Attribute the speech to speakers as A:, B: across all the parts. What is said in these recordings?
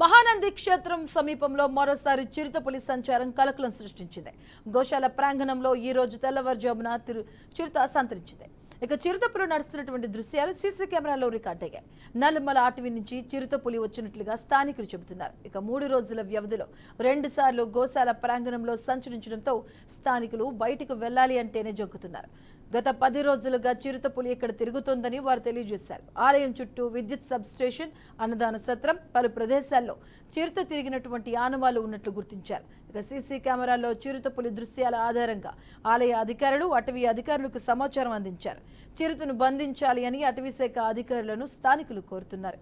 A: మహానంది క్షేత్రం సమీపంలో మరోసారి చిరుతపులి సంచారం కలకలం సృష్టించింది. గోశాల ప్రాంగణంలో ఈ రోజు తెల్లవారుజామున చిరుత సంతరించింది. ఇక చిరుతపులు నడుస్తున్నటువంటి దృశ్యాలు సీసీ కెమెరాలో రికార్డయ్యాయి. నల్లమల అటవీ నుంచి చిరుతపులి వచ్చినట్లుగా స్థానికులు చెబుతున్నారు. ఇక 3 రోజుల వ్యవధిలో 2 సార్లు గోశాల ప్రాంగణంలో సంచరించడంతో స్థానికులు బయటకు వెళ్లాలి అంటేనే జంకుతున్నారు. గత 10 రోజులుగా చిరుతపులి ఇక్కడ తిరుగుతోందని వారు తెలియజేశారు. ఆలయం చుట్టూ విద్యుత్ సబ్ స్టేషన్, అన్నదాన సత్రం, పలు ప్రదేశాల్లో చిరుత తిరిగినటువంటి ఆనవాళ్లు ఉన్నట్లు గుర్తించారు. ఇక సీసీ కెమెరాల్లో చిరుతపులి దృశ్యాల ఆధారంగా ఆలయ అధికారులు, అటవీ అధికారులకు సమాచారం అందించారు. చిరుతను బంధించాలి అని అటవీ శాఖ అధికారులను స్థానికులు కోరుతున్నారు.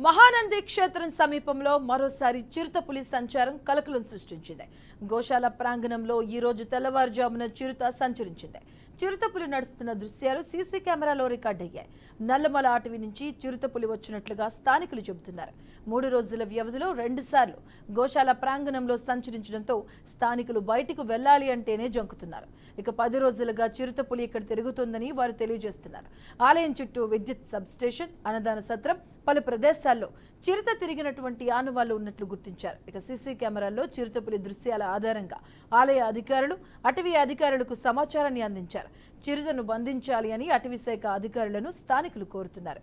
A: మహానంది క్షేత్రం సమీపంలో మరోసారి చిరుతపులి సంచారం కలకలం సృష్టించింది. గోశాల ప్రాంగణంలో ఈ రోజు తెల్లవారుజామున చిరుత సంచరించింది. చిరుతపులి నడుస్తున్న దృశ్యాలు సీసీ కెమెరాలో రికార్డయ్యాయి. నల్లమల అటవీ నుంచి చిరుతపులి వచ్చినట్లుగా స్థానికులు చెబుతున్నారు. 3 రోజుల వ్యవధిలో 2 సార్లు గోశాల ప్రాంగణంలో సంచరించడంతో స్థానికులు బయటకు వెళ్లాలి అంటేనే జంకుతున్నారు. ఇక 10 రోజులుగా చిరుతపులి ఇక్కడ తిరుగుతోందని వారు తెలియజేస్తున్నారు. ఆలయం చుట్టూ విద్యుత్ సబ్ స్టేషన్, అన్నదాన సత్రం, పలు ప్రదేశాల్లో చిరుత తిరిగినటువంటి ఆనవాళ్లు ఉన్నట్లు గుర్తించారు. ఇక సీసీ కెమెరాల్లో చిరుతపులి దృశ్యాల ఆధారంగా ఆలయ అధికారులు, అటవీ అధికారులకు సమాచారాన్ని అందించారు. చిరుతను బంధించాలి అని అటవీ శాఖ అధికారులను స్థానికులు కోరుతున్నారు.